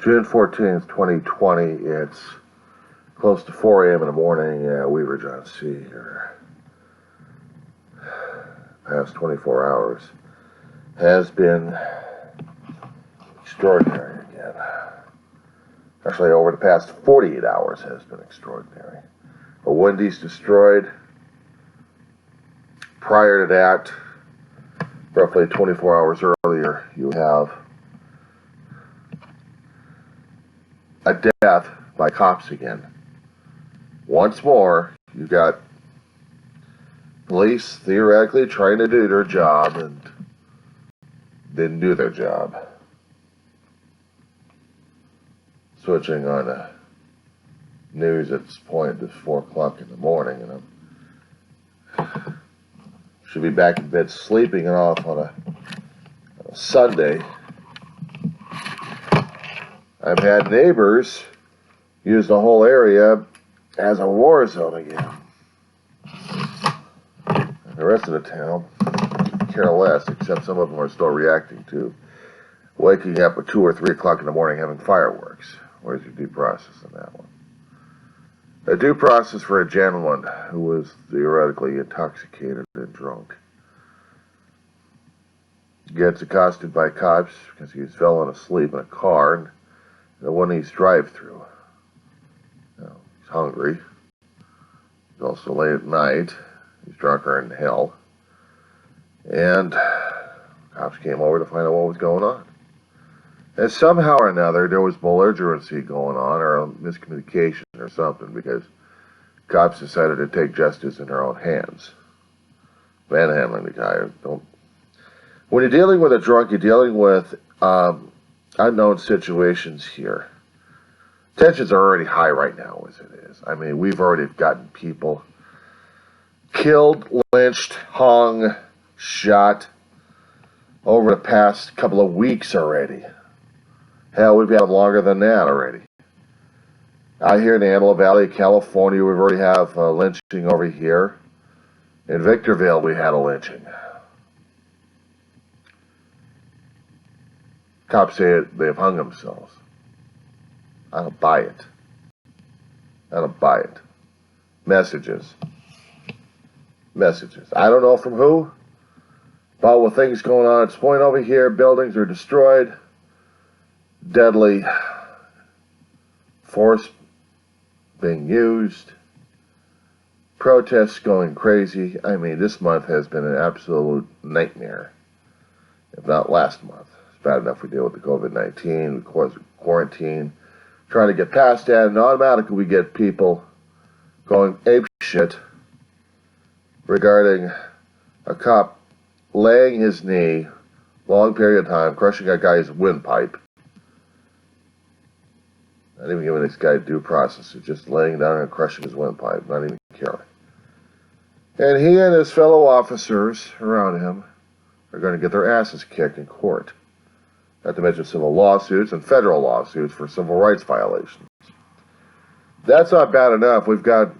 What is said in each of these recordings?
June 14th, 2020. It's close to 4 a.m. in the morning at Weaver John C. here. Past 24 hours has been extraordinary again. Actually, over the past 48 hours has been extraordinary. A Wendy's destroyed. Prior to that, roughly 24 hours earlier, you have a death by cops again. Once more, you got police theoretically trying to do their job and didn't do their job. Switching on the news at this point, it's 4 o'clock in the morning, and I should be back in bed sleeping it off on a Sunday. I've had neighbors use the whole area as a war zone again. And the rest of the town care less, except some of them are still reacting to waking up at 2 or 3 o'clock in the morning having fireworks. Where's your due process in that one? A due process for a gentleman who was theoretically intoxicated and drunk. Gets accosted by cops because he was falling asleep in a car in the Wendy's drive-thru. He's hungry. He's also late at night. He's drunker than hell. And cops came over to find out what was going on. And somehow or another, there was belligerency going on, or a miscommunication or something, because cops decided to take justice in their own hands. Manhandling the guy. When you're dealing with a drunk, you're dealing with unknown situations here. Tensions are already high right now, as it is. I mean, we've already gotten people killed, lynched, hung, shot over the past couple of weeks already. Hell, we've had them longer than that already. Out here in the Antelope Valley, California, we already have lynching over here. In Victorville, we had a lynching. Cops say they've hung themselves. I don't buy it. I don't buy it. Messages. I don't know from who, but with things going on at this point over here, buildings are destroyed. Deadly force being used, protests going crazy. I mean, this month has been an absolute nightmare, if not last month. It's bad enough we deal with the COVID-19, we quarantine, trying to get past that, and automatically we get people going apeshit regarding a cop laying his knee, long period of time, crushing a guy's windpipe. Not even giving this guy due process. He's just laying down and crushing his windpipe, not even caring. And he and his fellow officers around him are going to get their asses kicked in court. Not to mention civil lawsuits and federal lawsuits for civil rights violations. That's not bad enough. We've got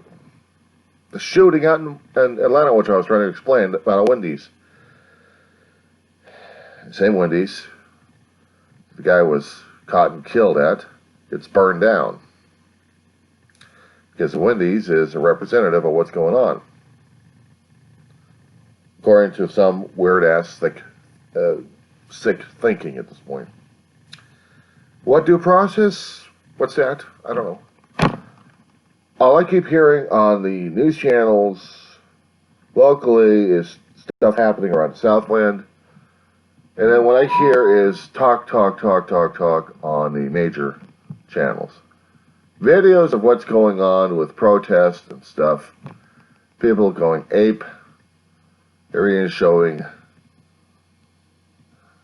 the shooting out in Atlanta, which I was trying to explain, about a Wendy's. Same Wendy's the guy was caught and killed at. It's burned down. Because the Wendy's is a representative of what's going on. According to some weird-ass, sick thinking at this point. What due process? What's that? I don't know. All I keep hearing on the news channels locally is stuff happening around Southland. And then what I hear is talk on the major channels. Videos of what's going on with protests and stuff. People going ape. Everyone is showing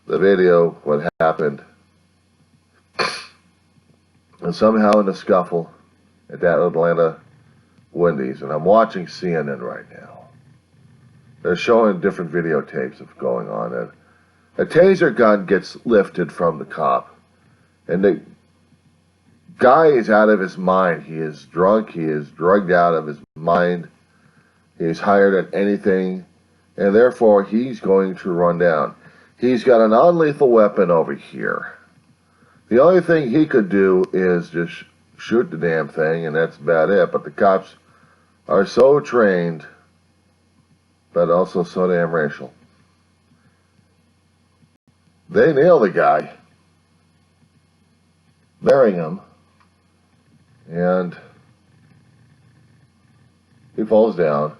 the video, what happened. And somehow in the scuffle at that Atlanta Wendy's, and I'm watching CNN right now. They're showing different videotapes of going on. And a taser gun gets lifted from the cop. And the guy is out of his mind. He is drunk. He is drugged out of his mind. He's higher than anything. And therefore, he's going to run down. He's got a non-lethal weapon over here. The only thing he could do is just shoot the damn thing, and that's about it. But the cops are so trained, but also so damn racial. They nail the guy, burying him, and he falls down.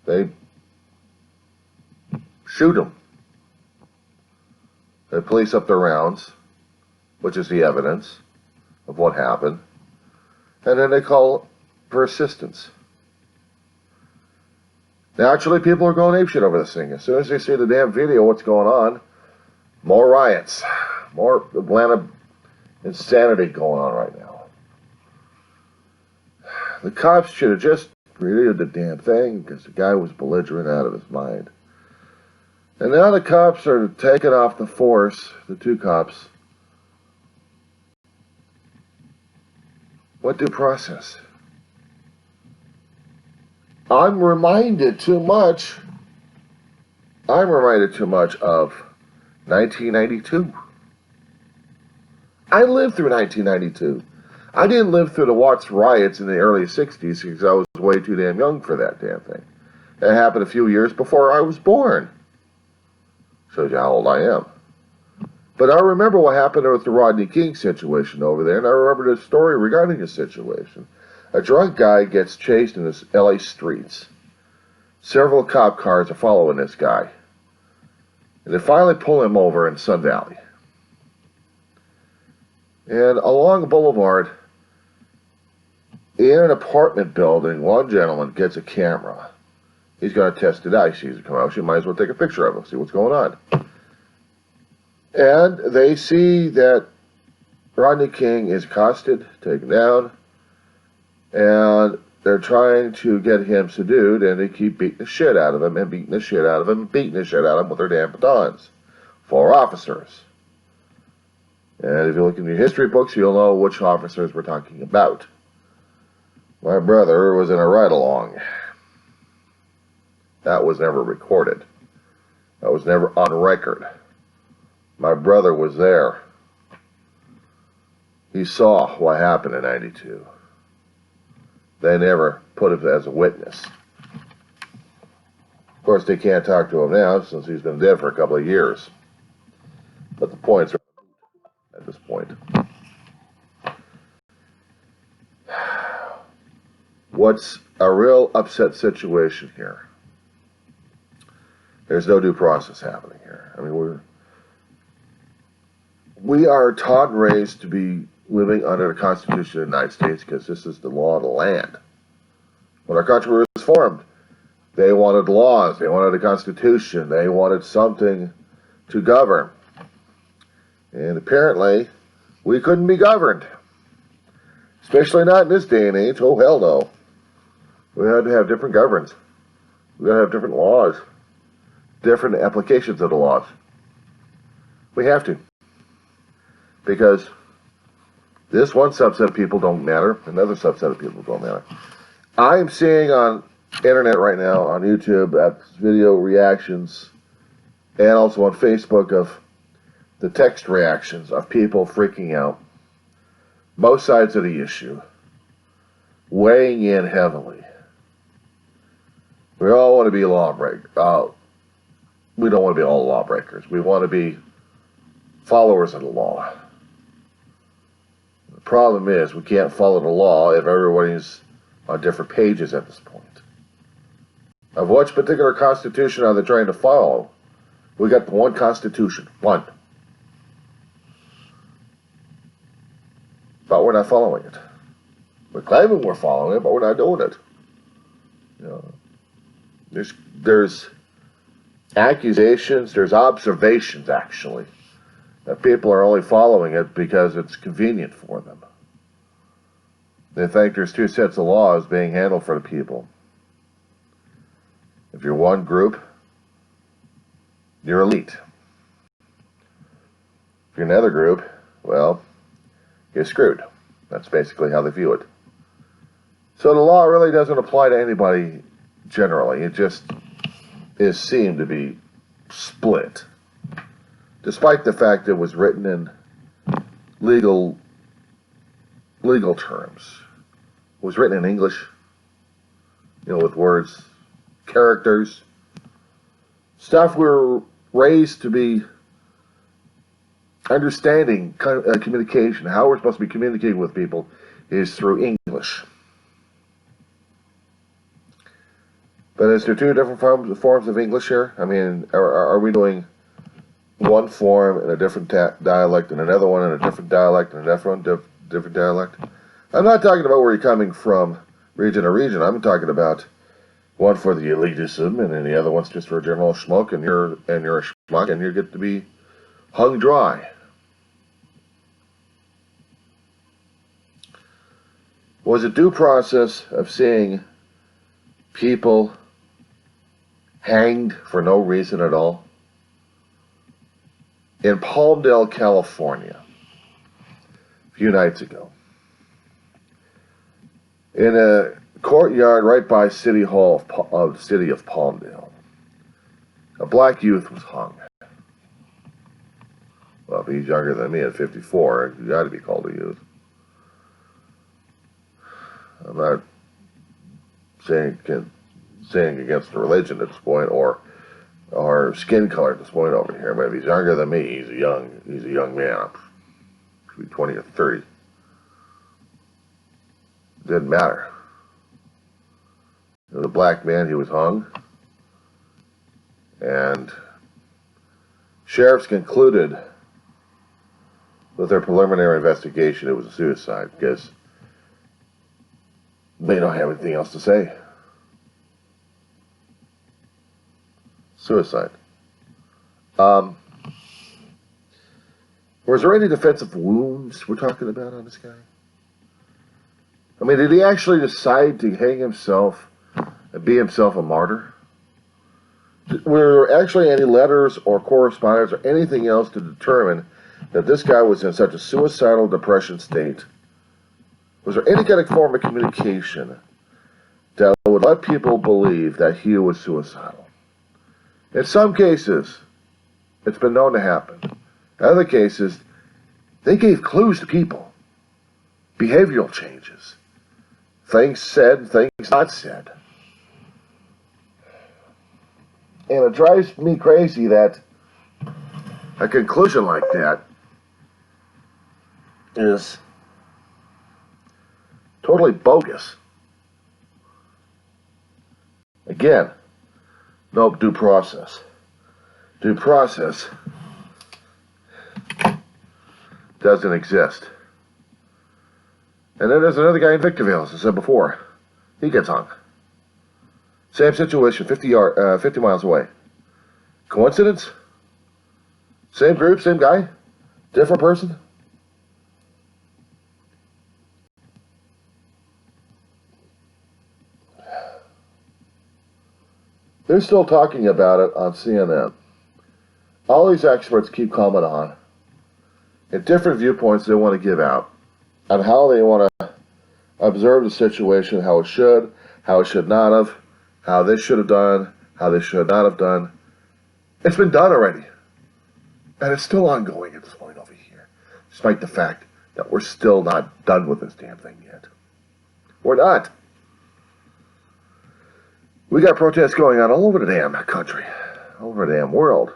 They shoot him. They police up their rounds, which is the evidence of what happened, and then they call for assistance. Naturally, people are going apeshit over this thing. As soon as they see the damn video, what's going on, more riots, more Atlanta insanity going on right now. The cops should have just reviewed the damn thing because the guy was belligerent out of his mind. And now the cops are taking off the force, the two cops. What due process? I'm reminded too much of 1992. I lived through 1992. I didn't live through the Watts riots in the early 60s because I was way too damn young for that damn thing. It happened a few years before I was born. Shows you how old I am. But I remember what happened with the Rodney King situation over there, and I remember the story regarding the situation. A drunk guy gets chased in the LA streets. Several cop cars are following this guy. And they finally pull him over in Sun Valley. And along the boulevard, in an apartment building, one gentleman gets a camera. He's going to test it out. He sees it come out. She might as well take a picture of him, see what's going on. And they see that Rodney King is accosted, taken down, and they're trying to get him subdued, and they keep beating the shit out of him, and beating the shit out of him, and beating the shit out of him with their damn batons. 4 officers. And if you look in your history books, you'll know which officers we're talking about. My brother was in a ride-along. That was never recorded. That was never on record. My brother was there. He saw what happened in 92. They never put him as a witness. Of course, they can't talk to him now since he's been dead for a couple of years. But the points are at this point. What's a real upset situation here? There's no due process happening here. I mean, we are taught and raised to be living under the Constitution of the United States because this is the law of the land. When our country was formed, they wanted laws, they wanted a constitution, they wanted something to govern. And apparently, we couldn't be governed. Especially not in this day and age. Oh, hell no. We had to have different governments. We got to have different laws. Different applications of the laws. We have to. Because this one subset of people don't matter, another subset of people don't matter. I'm seeing on internet right now, on YouTube, video reactions, and also on Facebook of the text reactions of people freaking out. Both sides of the issue. Weighing in heavily. We all want to be lawbreakers. We don't want to be all lawbreakers. We want to be followers of the law. The problem is we can't follow the law if everybody's on different pages at this point. Of which particular constitution are they trying to follow? We got the one constitution. One. But we're not following it. We're claiming we're following it, but we're not doing it. You know, there's accusations, there's observations, actually, that people are only following it because it's convenient for them. They think there's 2 sets of laws being handled for the people. If you're one group, you're elite. If you're another group, well, you're screwed. That's basically how they view it. So the law really doesn't apply to anybody generally. It just is seen to be split. Despite the fact it was written in legal terms. It was written in English, with words, characters, stuff we were raised to be understanding communication. How we're supposed to be communicating with people is through English. But is there two different forms of English here? I mean, are we doing one form in a different dialect and another one in a different dialect and another one different dialect? I'm not talking about where you're coming from, region to region. I'm talking about one for the elitism, and then the other one's just for general schmuck, and you're a schmuck, and you get to be hung dry. Was it due process of seeing people hanged for no reason at all? In Palmdale, California, a few nights ago, in a courtyard right by City Hall of the city of Palmdale, a black youth was hung. Well, if he's younger than me at 54, he's got to be called a youth. I'm not saying against the religion at this point or skin color at this point over here, but if he's younger than me, he's a young man. Could be 20 or 30. It didn't matter. The black man, he was hung, and sheriffs concluded with their preliminary investigation it was a suicide because they don't have anything else to say. Suicide. Was there any defensive wounds we're talking about on this guy? I mean, did he actually decide to hang himself and be himself a martyr? Were there actually any letters or correspondence or anything else to determine that this guy was in such a suicidal depression state? Was there any kind of form of communication that would let people believe that he was suicidal? In some cases, it's been known to happen. In other cases, they gave clues to people. Behavioral changes. Things said, things not said. And it drives me crazy that a conclusion like that is totally bogus. Again, no due process. Due process doesn't exist. And then there's another guy in Victorville, as I said before. He gets hung. Same situation, 50 miles away. Coincidence? Same group, same guy? Different person? They're still talking about it on CNN. All these experts keep coming on at different viewpoints they want to give out on how they want to observe the situation, how it should not have, how they should have done, how they should not have done. It's been done already. And it's still ongoing at this point over here, despite the fact that we're still not done with this damn thing yet. We're not. We got protests going on all over the damn country, all over the damn world.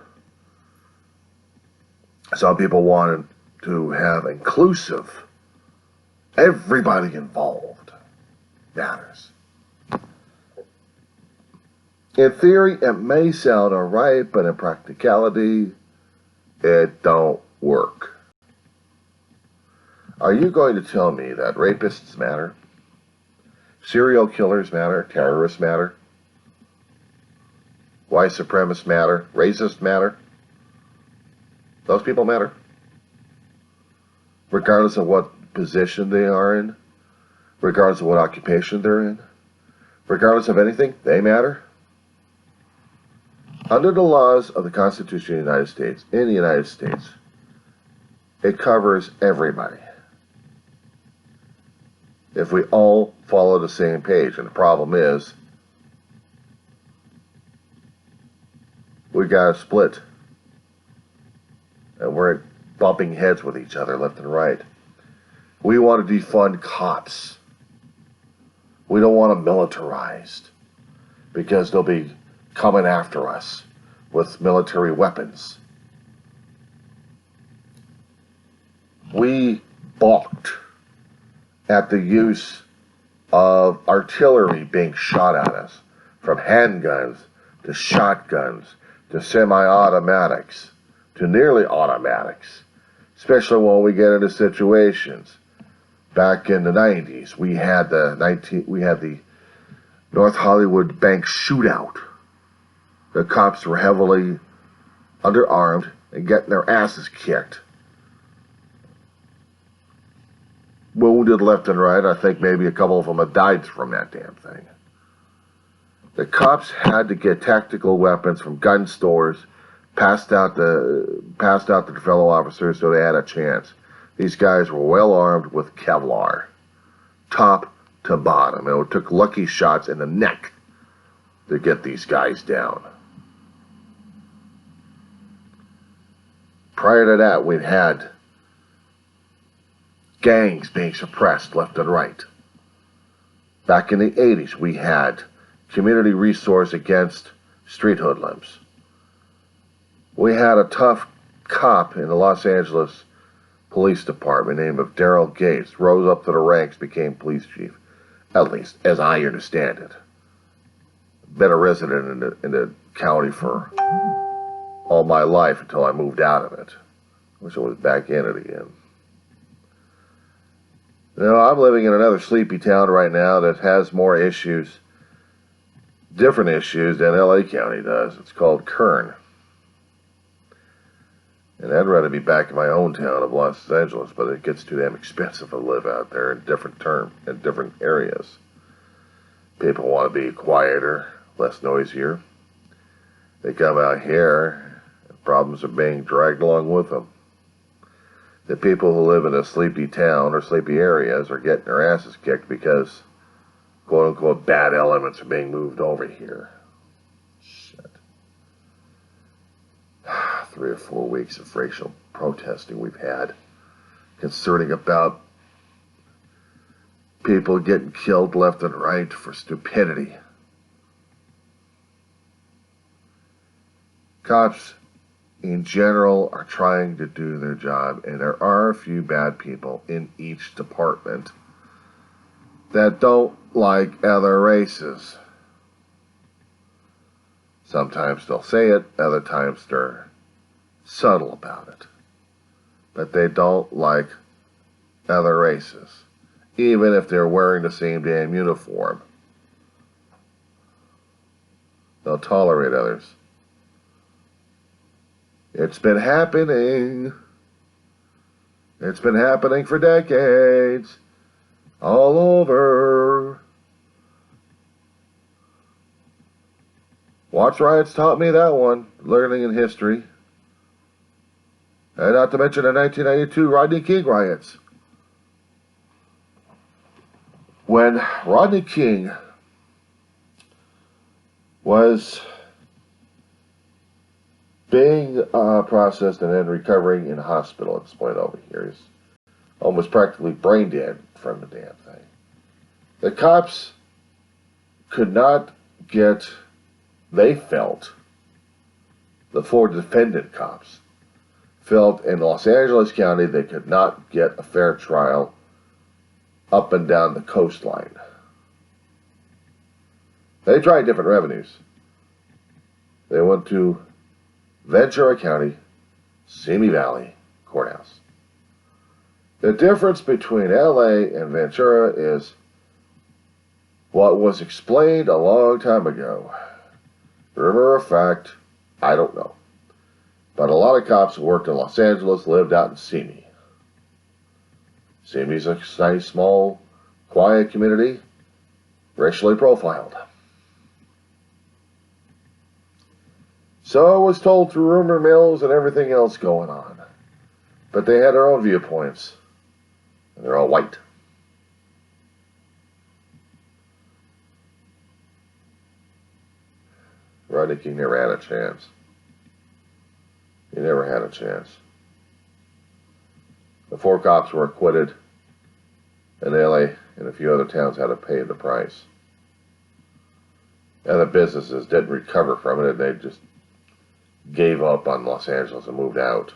Some people wanted to have inclusive, everybody involved matters. In theory, it may sound alright, but in practicality, it don't work. Are you going to tell me that rapists matter? Serial killers matter? Terrorists matter? White supremacists matter? Racists matter? Those people matter? Regardless of what position they are in? Regardless of what occupation they're in? Regardless of anything, they matter? Under the laws of the Constitution of the United States, in the United States, it covers everybody. If we all follow the same page, and the problem is, we got to split. And we're bumping heads with each other left and right. We want to defund cops. We don't want them militarized because they'll be coming after us with military weapons. We balked at the use of artillery being shot at us, from handguns to shotguns to semi-automatics to nearly automatics, especially when we get into situations. Back in the 90s, we had the North Hollywood bank shootout. The cops were heavily underarmed and getting their asses kicked. Wounded left and right. I think maybe a couple of them had died from that damn thing. The cops had to get tactical weapons from gun stores, passed out to their fellow officers so they had a chance. These guys were well armed with Kevlar, top to bottom. And it took lucky shots in the neck to get these guys down. Prior to that, we've had gangs being suppressed left and right. Back in the 80s, we had community resource against street hoodlums. We had a tough cop in the Los Angeles Police Department named of Daryl Gates, rose up to the ranks, became police chief, at least as I understand it. Been a resident in the county for all my life until I moved out of it. Wish I was back in it again. You know, I'm living in another sleepy town right now that has more issues, different issues than LA County does. It's called Kern. And I'd rather be back in my own town of Los Angeles, but it gets too damn expensive to live out there in different areas. People want to be quieter, less noisier. They come out here, and problems are being dragged along with them. The people who live in a sleepy town or sleepy areas are getting their asses kicked because quote-unquote bad elements are being moved over here. Shit. 3 or 4 weeks of racial protesting we've had concerning about people getting killed left and right for stupidity. Cops in general are trying to do their job, and there are a few bad people in each department that don't like other races. Sometimes they'll say it, other times they're subtle about it. But they don't like other races, even if they're wearing the same damn uniform. They'll tolerate others. It's been happening. It's been happening for decades. All over. Watch riots taught me that one, learning in history. And not to mention the 1992 Rodney King riots. When Rodney King was being processed and then recovering in a hospital at this point over here, he's almost practically brain dead from the damn thing. The cops could not get, they felt, the 4 defendant cops felt in Los Angeles County they could not get a fair trial up and down the coastline. They tried different revenues. They went to Ventura County, Simi Valley Courthouse. The difference between LA and Ventura is what was explained a long time ago. Rumor or fact, I don't know. But a lot of cops who worked in Los Angeles lived out in Simi. Simi's a nice, small, quiet community, racially profiled. So I was told through rumor mills and everything else going on. But they had their own viewpoints. And they're all white. Rodney King never had a chance. He never had a chance. The 4 cops were acquitted, and LA and a few other towns had to pay the price. And the businesses didn't recover from it, and they just gave up on Los Angeles and moved out.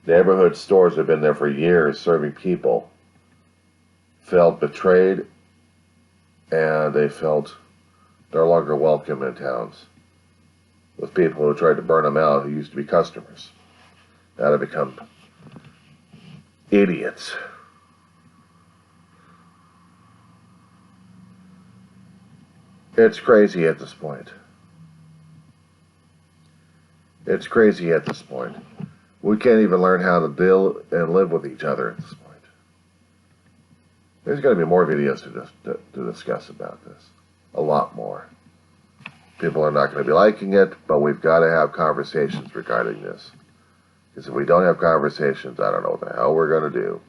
Neighborhood stores that have been there for years serving people felt betrayed, and they felt no longer welcome in towns, with people who tried to burn them out who used to be customers. Now they become idiots. It's crazy at this point. It's crazy at this point. We can't even learn how to deal and live with each other at this point. There's going to be more videos to discuss about this. A lot more. People are not going to be liking it, but we've got to have conversations regarding this. Because if we don't have conversations, I don't know what the hell we're going to do.